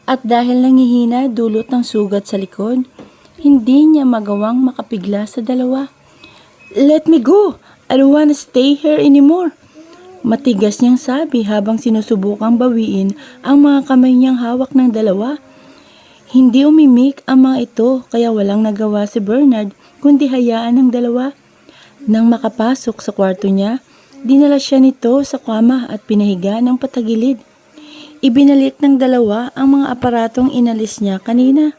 At dahil nangihina dulot ng sugat sa likod, hindi niya magawang makapigla sa dalawa. "Let me go! I don't wanna stay here anymore." Matigas niyang sabi habang sinusubukang bawiin ang mga kamay niyang hawak ng dalawa. Hindi umimik ang mga ito kaya walang nagawa si Bernard kundi hayaan ng dalawa. Nang makapasok sa kwarto niya, dinala siya nito sa kama at pinahiga ng patagilid. Ibinalik ng dalawa ang mga aparatong inalis niya kanina.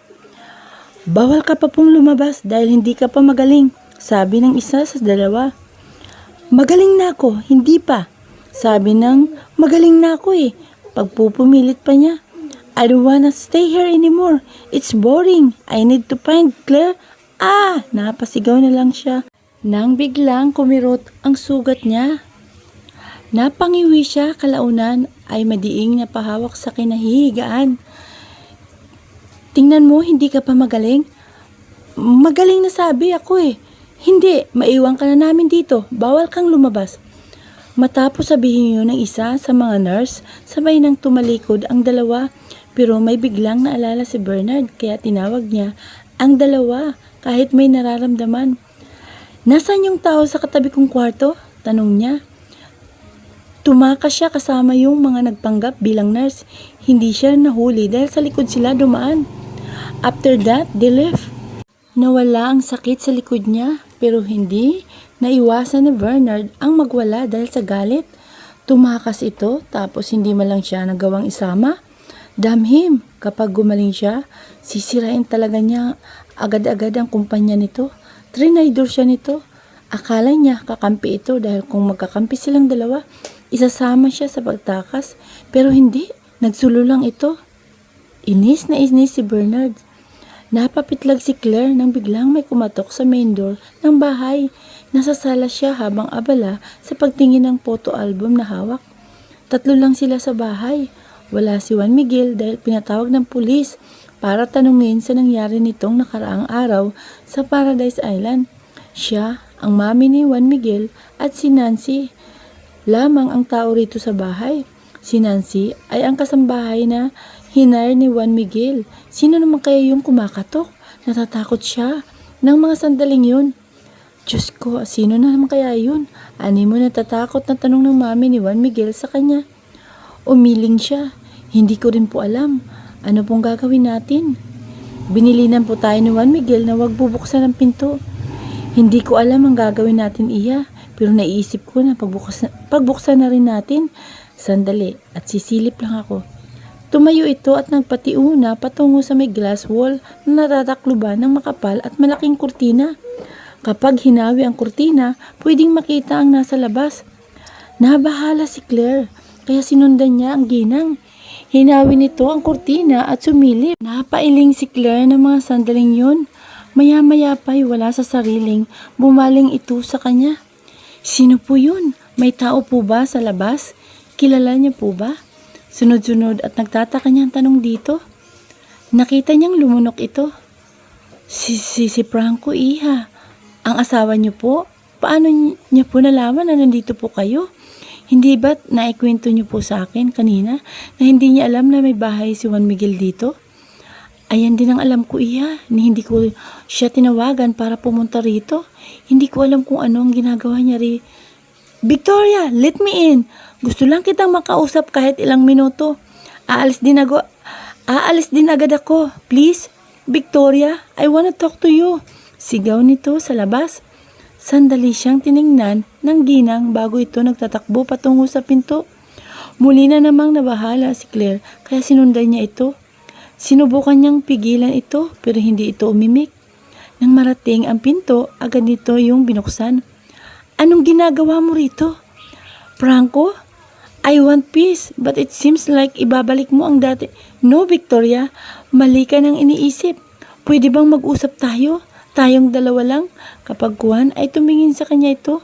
"Bawal ka pa pong lumabas dahil hindi ka pa magaling," sabi ng isa sa dalawa. "Magaling na ako, hindi pa," sabi ng "magaling na ako eh." Pagpupumilit pa niya. "I don't wanna stay here anymore. It's boring. I need to find Claire." Napasigaw na lang siya nang biglang kumirot ang sugat niya. Napangiwi siya kalaunan ay madiing napahawak sa kinahihigaan. "Tingnan mo, hindi ka pa magaling." "Magaling na sabi ako eh." "Hindi, maiwan ka na namin dito. Bawal kang lumabas." Matapos sabihin yun ng isa sa mga nurse, sabay nang tumalikod ang dalawa. Pero may biglang naalala si Bernard kaya tinawag niya ang dalawa kahit may nararamdaman. "Nasaan yung tao sa katabi kong kwarto?" tanong niya. Tumakas siya kasama yung mga nagpanggap bilang nurse. Hindi siya nahuli dahil sa likod sila dumaan. After that, they left. Nawala ang sakit sa likod niya pero hindi naiwasan ni Bernard ang magwala dahil sa galit. Tumakas ito tapos hindi man lang siya nagawang isama. Damn him! Kapag gumaling siya, sisirain talaga niya agad-agad ang kumpanya nito. Trinaydor siya nito. Akala niya kakampi ito dahil kung magkakampi silang dalawa, isasama siya sa pagtakas. Pero hindi, nagsulo lang ito. Inis na inis si Bernard. Napapitlag si Claire nang biglang may kumatok sa main door ng bahay. Nasa sala siya habang abala sa pagtingin ng photo album na hawak. 3 lang sila sa bahay. Wala si Juan Miguel dahil pinatawag ng pulis para tanungin sa nangyari nitong nakaraang araw sa Paradise Island. Siya, ang mami ni Juan Miguel at si Nancy lamang ang tao rito sa bahay. Si Nancy ay ang kasambahay na hinire ni Juan Miguel. Sino naman kaya yung kumakatok? Natatakot siya ng mga sandaling yun. Diyos ko, sino na naman kaya yun? Ani mo natatakot na tanong ng mami ni Juan Miguel sa kanya. Umiling siya. Hindi ko rin po alam. Ano pong gagawin natin? Binilinan po tayo ni Juan Miguel na wag bubuksan ang pinto. Hindi ko alam ang gagawin natin iya. Pero naiisip ko na pagbuksan na rin natin. Sandali at sisilip lang ako. Tumayo ito at nagpatiuna patungo sa may glass wall na natatakluban ng makapal at malaking kurtina. Kapag hinawi ang kurtina, pwedeng makita ang nasa labas. Nabahala si Claire, kaya sinundan niya ang ginang. Hinawi nito ang kurtina at sumilip. Napailing si Claire ng mga sandaling yun. Maya-maya pa'y wala sa sariling, bumaling ito sa kanya. Sino po yun? May tao po ba sa labas? Kilala niya po ba? Sunod-sunod at nagtataka niyang tanong dito. Nakita niyang lumunok ito. Si Franco, iha. Ang asawa niyo po? Paano niya po nalaman na nandito po kayo? Hindi ba't naikwento niyo po sa akin kanina na hindi niya alam na may bahay si Juan Miguel dito? Ayan din ang alam ko iya, ni hindi ko siya tinawagan para pumunta rito. Hindi ko alam kung ano ang ginagawa niya Victoria, let me in. Gusto lang kitang makausap kahit ilang minuto. Aalis din agad ako. Please, Victoria, I wanna talk to you. Sigaw nito sa labas. Sandali siyang tiningnan ng ginang bago ito nagtatakbo patungo sa pinto. Muli na namang nabahala si Claire kaya sinundan niya ito. Sinubukan niyang pigilan ito pero hindi ito umimik. Nang marating ang pinto, agad nito yung binuksan. Anong ginagawa mo rito? Franco, I want peace but it seems like ibabalik mo ang dati. No, Victoria, mali ka nang iniisip. Pwede bang mag-usap tayo? Tayong dalawa lang. Kapag Juan ay tumingin sa kanya ito.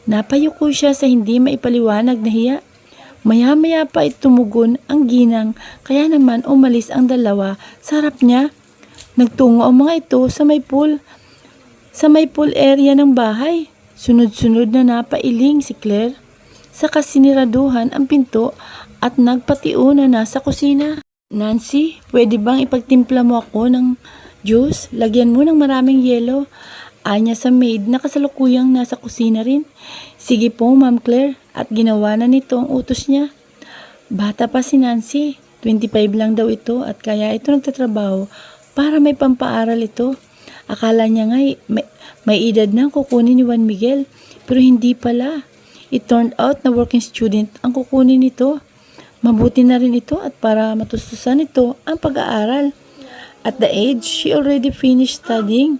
Napayuko siya sa hindi maipaliwanag na hiya. Maya-maya pa tumugon ang ginang kaya naman umalis ang dalawa sa harap niya. Nagtungo ang mga ito sa may pool area ng bahay. Sunod-sunod na napailing si Claire. Saka siniraduhan ang pinto at nagpatiuna na sa kusina. Nancy, pwede bang ipagtimpla mo ako ng juice? Lagyan mo ng maraming yelo. Anya sa maid na kasalukuyang nasa kusina rin. Sige po, Ma'am Claire. At ginawa na nito ang utos niya. Bata pa si Nancy. 25 lang daw ito at kaya ito nagtatrabaho para may pampaaral ito. Akala niya nga may edad na ang kukunin ni Juan Miguel. Pero hindi pala. It turned out na working student ang kukunin nito. Mabuti na rin ito at para matustusan ito ang pag-aaral. At the age, she already finished studying.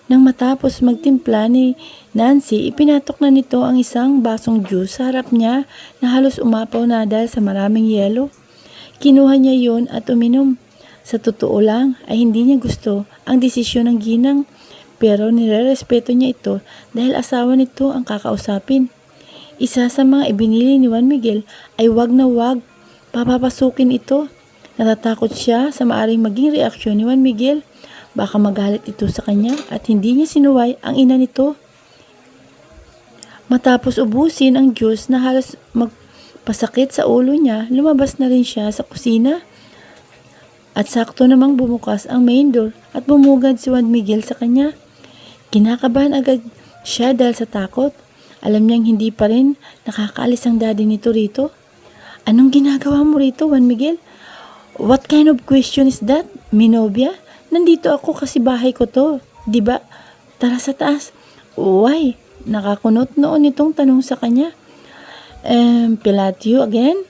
Nang matapos magtimpla ni Nancy, ipinatok na nito ang isang basong juice sa harap niya na halos umapaw na dahil sa maraming yelo. Kinuha niya yun at uminom. Sa totoo lang ay hindi niya gusto ang desisyon ng ginang pero nirerespeto niya ito dahil asawa nito ang kakausapin. Isa sa mga ibinili ni Juan Miguel ay wag na wag papapasukin ito. Natatakot siya sa maaring maging reaksyon ni Juan Miguel. Baka magalit ito sa kanya at hindi niya sinuway ang ina nito. Matapos ubusin ang juice na halos magpasakit sa ulo niya, lumabas na rin siya sa kusina. At sakto namang bumukas ang main door at bumugad si Juan Miguel sa kanya. Kinakabahan agad siya dahil sa takot. Alam niyang hindi pa rin nakakaalis ang daddy nito rito. Anong ginagawa mo rito, Juan Miguel? What kind of question is that, Minobia? Nandito ako kasi bahay ko to. Diba? Tara sa taas. Why? Nakakunot noon itong tanong sa kanya. Pilatio again?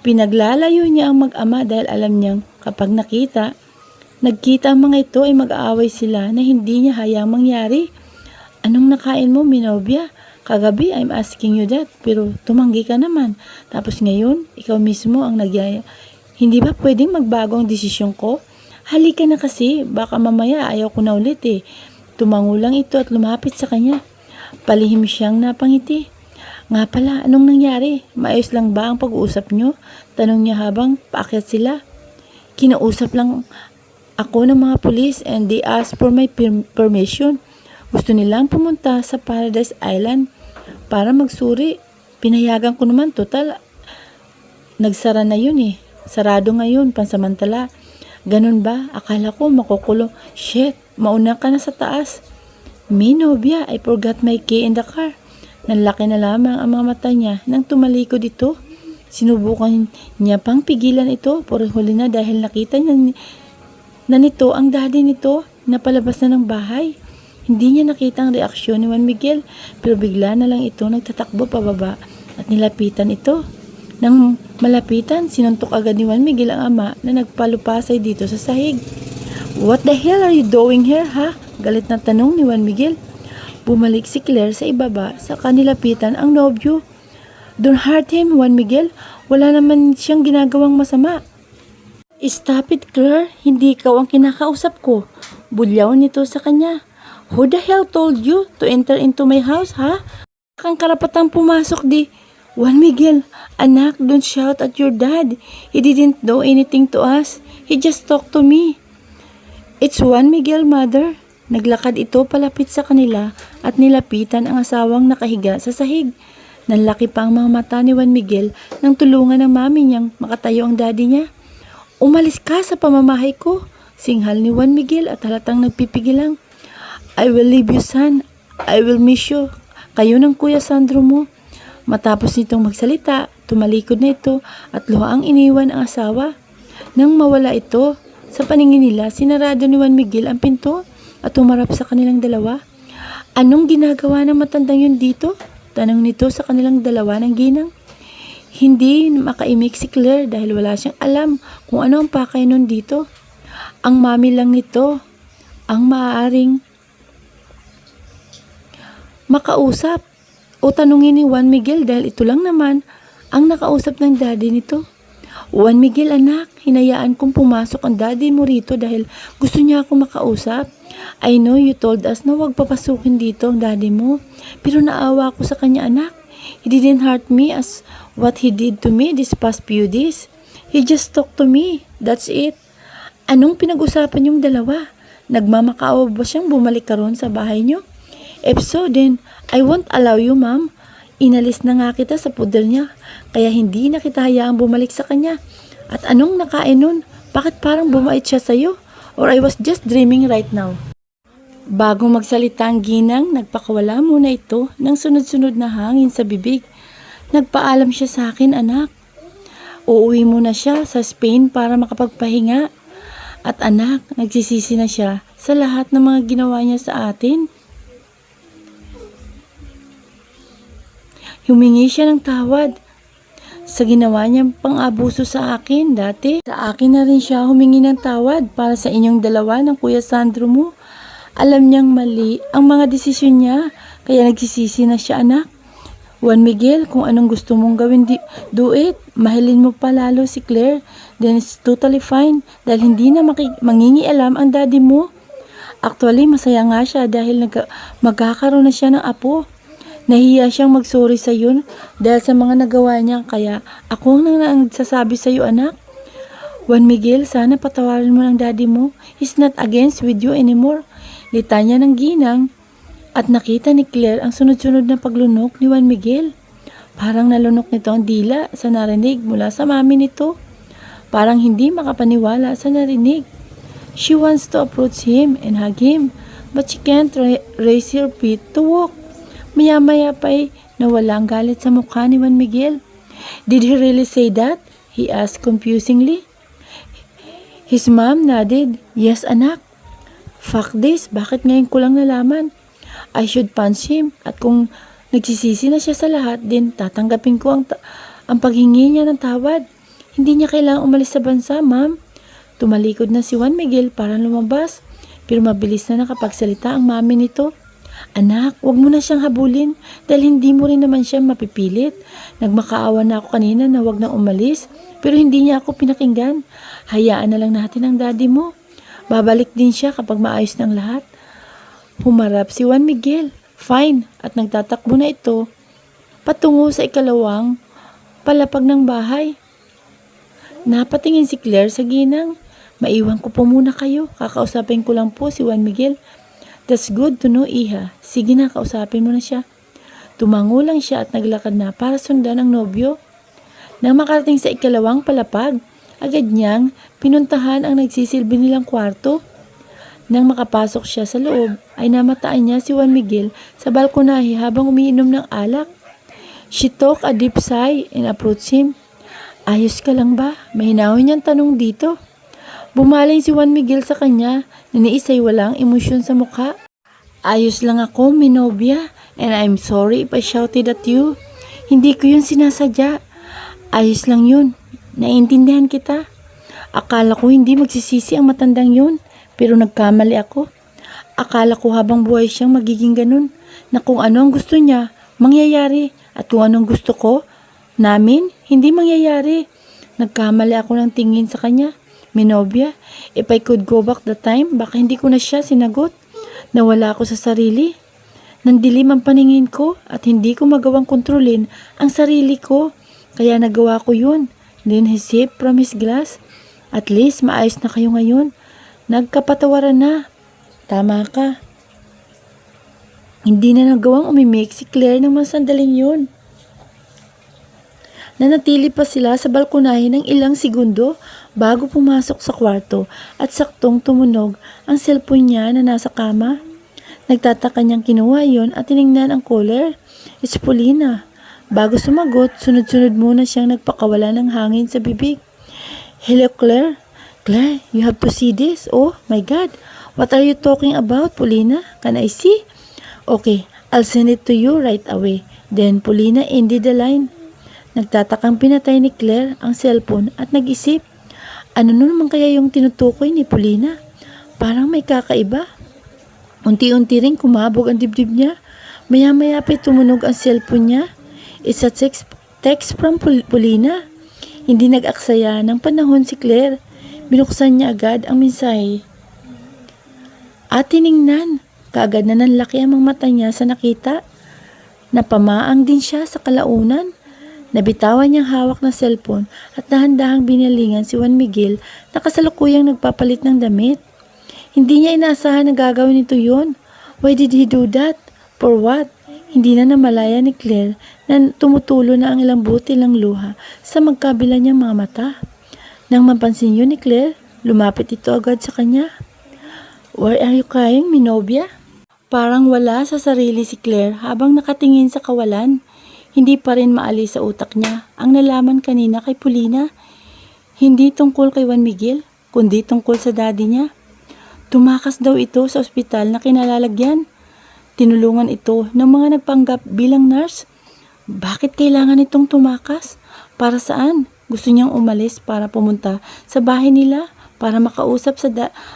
Pinaglalayo niya ang mag-ama dahil alam niyang kapag nagkita ang mga ito ay mag-aaway sila na hindi niya hayang mangyari. Anong nakain mo, Minobia? Kagabi, I'm asking you that, pero tumanggi ka naman. Tapos ngayon, ikaw mismo ang nagyaya. Hindi ba pwedeng magbago ang desisyon ko? Halika na kasi, baka mamaya ayaw ko na ulit eh. Tumango lang ito at lumapit sa kanya. Palihim siyang napangiti. Nga pala, anong nangyari? Maayos lang ba ang pag-uusap nyo? Tanong niya habang paakyat sila. Kinausap lang ako ng mga pulis and they asked for my permission. Gusto nilang pumunta sa Paradise Island para magsuri. Pinayagan ko naman, total. Nagsara na yun eh. Sarado ngayon, pansamantala. Ganun ba? Akala ko makukulong. Shit, mauna ka na sa taas. Minobia, I forgot my key in the car. Nanlaki na lamang ang mga mata niya nang tumalikod ito. Sinubukan niya pang pigilan ito, pero huli na dahil nakita niya na nito ang daddy nito na palabas na ng bahay. Hindi niya nakita ang reaksyon ni Juan Miguel, pero bigla na lang ito nagtatakbo pababa at nilapitan ito. Nang malapitan, sinuntok agad ni Juan Miguel ang ama na nagpalupasay dito sa sahig. What the hell are you doing here, ha? Galit na tanong ni Juan Miguel. Bumalik si Claire sa ibaba sa kanilapitan ang nobyo. Don't hurt him, Juan Miguel. Wala naman siyang ginagawang masama. Stop it, Claire. Hindi ikaw ang kinakausap ko. Bulyaw nito sa kanya. Who the hell told you to enter into my house, ha? Kang karapatang pumasok di. Juan Miguel, anak, don't shout at your dad. He didn't do anything to us. He just talked to me. It's Juan Miguel, mother. Naglakad ito palapit sa kanila at nilapitan ang asawang nakahiga sa sahig. Nanlaki pa ang mga mata ni Juan Miguel nang tulungan ng mami niyang makatayo ang daddy niya. Umalis ka sa pamamahay ko, singhal ni Juan Miguel at halatang nagpipigilang. I will leave you, son. I will miss you. Kayo ng Kuya Sandro mo. Matapos nitong magsalita, tumalikod na ito at luhaang iniwan ang asawa. Nang mawala ito, sa paningin nila, sinarado ni Juan Miguel ang pinto at tumarap sa kanilang dalawa. Anong ginagawa ng matandang yun dito? Tanong nito sa kanilang dalawa ng ginang. Hindi makaimik si Claire dahil wala siyang alam kung ano ang pakay nun dito. Ang mami lang nito ang maaaring makausap o tanungin ni Juan Miguel dahil ito lang naman ang nakausap ng daddy nito. Juan Miguel, anak, hinayaan kong pumasok ang daddy mo rito dahil gusto niya akong makausap. I know you told us na huwag papasukin dito ang daddy mo, pero naawa ko sa kanya, anak. He didn't hurt me as what he did to me this past few days. He just talked to me. That's it. Anong pinag-usapan yung dalawa? Nagmamakaawa ba siyang bumalik karon sa bahay niyo? If so, then, I won't allow you, ma'am. Inalis na nga kita sa puder niya, kaya hindi na kita hayaang bumalik sa kanya. At anong nakain nun? Bakit parang bumait siya sa'yo? Or I was just dreaming right now? Bago magsalita ang ginang, nagpakawala muna ito ng sunod-sunod na hangin sa bibig. Nagpaalam siya sa akin, anak. Uuwi muna siya sa Spain para makapagpahinga. At anak, nagsisisi na siya sa lahat ng mga ginawa niya sa atin. Humingi siya ng tawad sa ginawa niyang pang-abuso sa akin dati. Sa akin na rin siya humingi ng tawad para sa inyong dalawa ng Kuya Sandro mo. Alam niyang mali ang mga desisyon niya, kaya nagsisisi na siya, anak. Juan Miguel, kung anong gusto mong gawin, do it. Mahalin mo pa lalo si Claire, then it's totally fine dahil hindi na mangingialam ang daddy mo. Actually, masaya nga siya dahil magkakaroon na siya ng apo. Nahiya siyang mag-sorry sa iyo dahil sa mga nagawa niya, kaya ako ang nagsasabi sa iyo, anak. Juan Miguel, sana patawarin mo ng daddy mo. He's not against with you anymore. Litanya ng ginang at nakita ni Claire ang sunod-sunod na paglunok ni Juan Miguel. Parang nalunok nito ang dila sa narinig mula sa mami nito. Parang hindi makapaniwala sa narinig. She wants to approach him and hug him, but she can't raise her feet to walk. Maya-maya pa'y nawala ang galit sa mukha ni Juan Miguel. Did he really say that? He asked confusingly. His mom nodded. Yes, anak. Fuck this, bakit ngayon ko lang nalaman? I should punch him, at kung nagsisisi na siya sa lahat din, tatanggapin ko ang paghingi niya ng tawad. Hindi niya kailangang umalis sa bansa, ma'am. Tumalikod na si Juan Miguel para lumabas, pero mabilis na nakapagsalita ang mami nito. Anak, wag mo na siyang habulin dahil hindi mo rin naman siya mapipilit. Nagmakaawa na ako kanina na wag nang umalis, pero hindi niya ako pinakinggan. Hayaan na lang natin ang daddy mo. Babalik din siya kapag maayos ng lahat. Humarap si Juan Miguel. Fine. At nagtatakbo na ito patungo sa ikalawang palapag ng bahay. Napatingin si Claire sa ginang. Maiwan ko po muna kayo. Kakausapin ko lang po si Juan Miguel. That's good to know, Iha. Sige na, kausapin mo na siya. Tumango lang siya at naglakad na para sundan ang nobyo. Nang makarating sa ikalawang palapag, agad niyang pinuntahan ang nagsisilbi nilang kwarto. Nang makapasok siya sa loob, ay namataan niya si Juan Miguel sa balkonahe habang umiinom ng alak. She took a deep sigh and approached him. Ayos ka lang ba? Mahinahon niyang tanong dito. Bumaling si Juan Miguel sa kanya, naniisay walang emosyon sa mukha. Ayos lang ako, minobya, and I'm sorry if I shouted at you. Hindi ko yun sinasadya. Ayos lang yun. Naiintindihan kita. Akala ko hindi magsisisi ang matandang yun, pero nagkamali ako. Akala ko habang buhay siyang magiging ganun, na kung ano ang gusto niya, mangyayari, at kung anong gusto ko, namin, hindi mangyayari. Nagkamali ako ng tingin sa kanya. Minobya, if I could go back the time, baka hindi ko na siya sinagot. Nawala ako sa sarili. Nandilim ang paningin ko at hindi ko magawang kontrolin ang sarili ko. Kaya nagawa ko yun. Then he sipped from his glass. At least maayos na kayo ngayon. Nagkapatawaran na. Tama ka. Hindi na nagawang umimik si Claire ng mga sandaling yun. Nanatili pa sila sa balkonahe ng ilang segundo bago pumasok sa kwarto at saktong tumunog ang cellphone niya na nasa kama. Nagtataka niyang kinuha yun at tinignan ang caller. It's Paulina. Bago sumagot, sunod-sunod muna siyang nagpakawala ng hangin sa bibig. Hello, Claire. Claire, you have to see this. Oh my God. What are you talking about, Paulina? Can I see? Okay, I'll send it to you right away. Then Paulina ended the line. Nagtatakang pinatay ni Claire ang cellphone at nag-isip. Ano naman kaya yung tinutukoy ni Paulina? Parang may kakaiba. Unti-unti rin kumabog ang dibdib niya. Maya-maya pa tumunog ang cellphone niya. It's a text from Paulina. Hindi nag-aksaya ng panahon si Claire. Binuksan niya agad ang mensahe. At tiningnan. Kaagad na nanlaki ang mga mata niya sa nakita. Napamaang din siya sa kalaunan. Nabitawan niyang hawak na cellphone at dahan-dahang binalingan si Juan Miguel na kasalukuyang nagpapalit ng damit. Hindi niya inaasahan na gagawin nito yun. Why did he do that? For what? Hindi na namalaya ni Claire na tumutulo na ang ilang butil ng luha sa magkabila niyang mga mata. Nang mapansin yun ni Claire, lumapit ito agad sa kanya. Why are you crying, Minobia? Parang wala sa sarili si Claire habang nakatingin sa kawalan. Hindi pa rin maalis sa utak niya ang nalaman kanina kay Paulina. Hindi tungkol kay Juan Miguel, kundi tungkol sa daddy niya. Tumakas daw ito sa ospital na kinalalagyan. Tinulungan ito ng mga nagpanggap bilang nurse. Bakit kailangan itong tumakas? Para saan? Gusto niyang umalis para pumunta sa bahay nila para makausap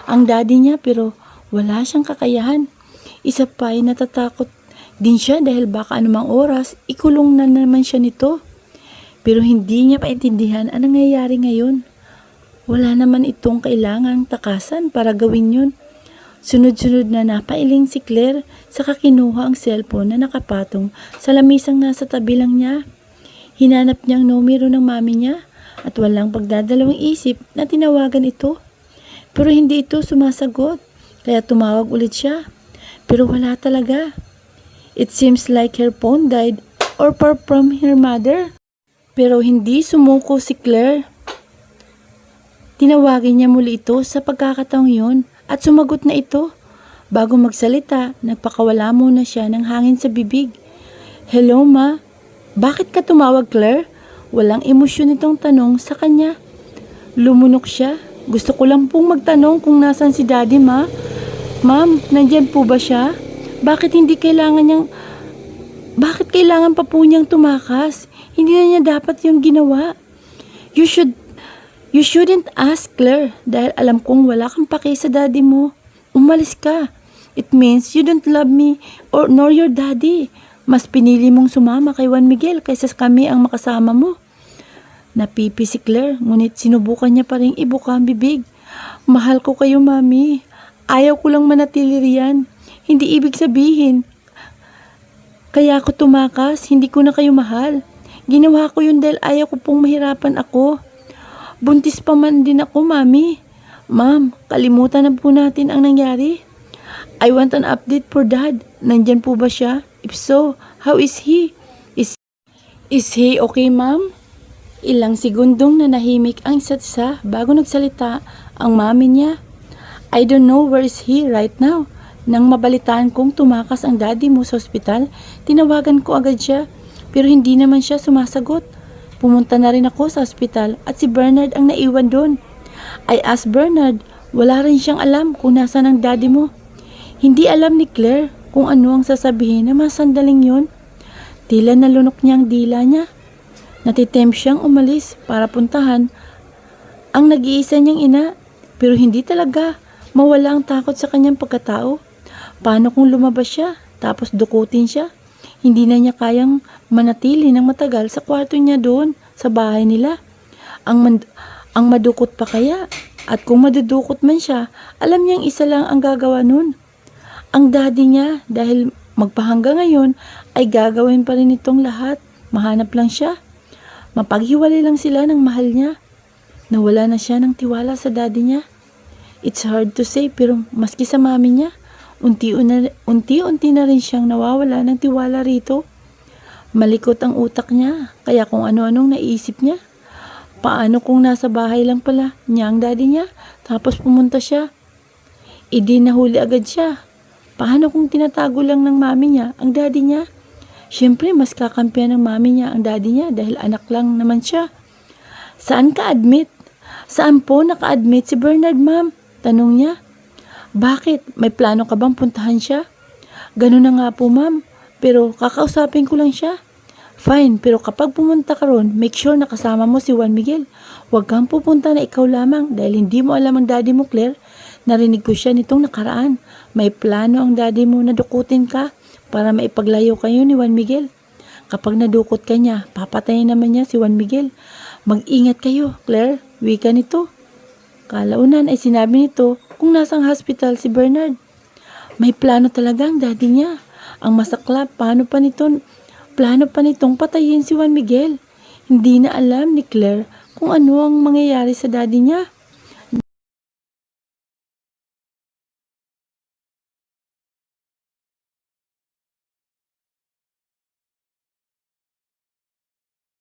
ang daddy niya pero wala siyang kakayahan. Isa pa ay natatakot din siya dahil baka anumang oras ikulong na naman siya nito. Pero hindi niya maintindihan ang nangyayari ngayon. Wala naman itong kailangang takasan para gawin yun. Sunod-sunod na napailing si Claire saka kinuha ang cellphone na nakapatong sa lamisang nasa tabi lang niya. Hinanap niya ang numero ng mami niya at walang pagdadalawang isip na tinawagan ito. Pero hindi ito sumasagot kaya tumawag ulit siya. Pero wala talaga. It seems like her phone died or far from her mother. Pero hindi sumuko si Claire. Tinawagin niya muli ito sa pagkakataong yun at sumagot na ito. Bago magsalita, nagpakawala muna siya ng hangin sa bibig. Hello ma, bakit ka tumawag Claire? Walang emosyon itong tanong sa kanya. Lumunok siya. Gusto ko lang pong magtanong kung nasan si daddy ma. Ma'am, nandyan po ba siya? Bakit kailangan pa po niyang tumakas? Hindi na niya dapat yung ginawa. You shouldn't ask Claire dahil alam kong wala kang paki sa daddy mo. Umalis ka. It means you don't love me nor your daddy. Mas pinili mong sumama kay Juan Miguel kaysa kami ang makasama mo. Napipi si Claire, ngunit sinubukan niya pa rin ibuka ang bibig. Mahal ko kayo, mami. Ayaw ko lang manatili riyan. Hindi ibig sabihin. Kaya ako tumakas, hindi ko na kayo mahal. Ginawa ko yun dahil ayaw ko pong mahirapan ako. Buntis pa man din ako, mami. Ma'am, kalimutan na po natin ang nangyari. I want an update for dad. Nandyan po ba siya? If so, how is he? Is he okay, ma'am? Ilang segundong nanahimik ang isa't isa bago nagsalita ang mami niya. I don't know where is he right now. Nang mabalitaan kong tumakas ang daddy mo sa ospital, tinawagan ko agad siya. Pero hindi naman siya sumasagot. Pumunta na rin ako sa ospital at si Bernard ang naiwan doon. I asked Bernard, wala rin siyang alam kung nasaan ang daddy mo. Hindi alam ni Claire kung ano ang sasabihin na masandaling yun. Tila nalunok niya ang dila niya. Natitempt siyang umalis para puntahan ang nag-iisa niyang ina. Pero hindi talaga mawala ang takot sa kanyang pagkatao. Paano kung lumabas siya tapos dukutin siya? Hindi na niya kayang manatili ng matagal sa kwarto niya doon sa bahay nila. Ang madukot pa kaya? At kung madudukot man siya, alam niyang isa lang ang gagawa nun. Ang daddy niya dahil magpahangga ngayon ay gagawin pa rin itong lahat. Mahanap lang siya. Mapaghiwalay lang sila ng mahal niya. Nawala na siya ng tiwala sa daddy niya. It's hard to say pero maski sa mami niya, unti-unti na rin siyang nawawala ng tiwala rito. Malikot ang utak niya, kaya kung ano-anong naisip niya. Paano kung nasa bahay lang pala niya ang daddy niya, tapos pumunta siya? Idi nahuli agad siya. Paano kung tinatago lang ng mami niya ang daddy niya? Siyempre, mas kakampihan ng mami niya ang daddy niya dahil anak lang naman siya. Saan ka-admit? Saan po naka-admit si Bernard, ma'am? Tanong niya. Bakit? May plano ka bang puntahan siya? Ganun na nga po, ma'am. Pero kakausapin ko lang siya. Fine, pero kapag pumunta ka ron, make sure na kasama mo si Juan Miguel. Huwag kang pupunta na ikaw lamang dahil hindi mo alam ang daddy mo, Claire. Narinig ko siya nitong nakaraan. May plano ang daddy mo na dukutin ka para maipaglayo kayo ni Juan Miguel. Kapag nadukot ka niya, papatayin naman niya si Juan Miguel. Mag-ingat kayo, Claire. Wika nito. Kalaunan ay sinabi nito kung nasang hospital si Bernard. May plano talaga ang daddy niya. Ang masaklap, plano pa nitong patayin si Juan Miguel. Hindi na alam ni Claire kung ano ang mangyayari sa daddy niya.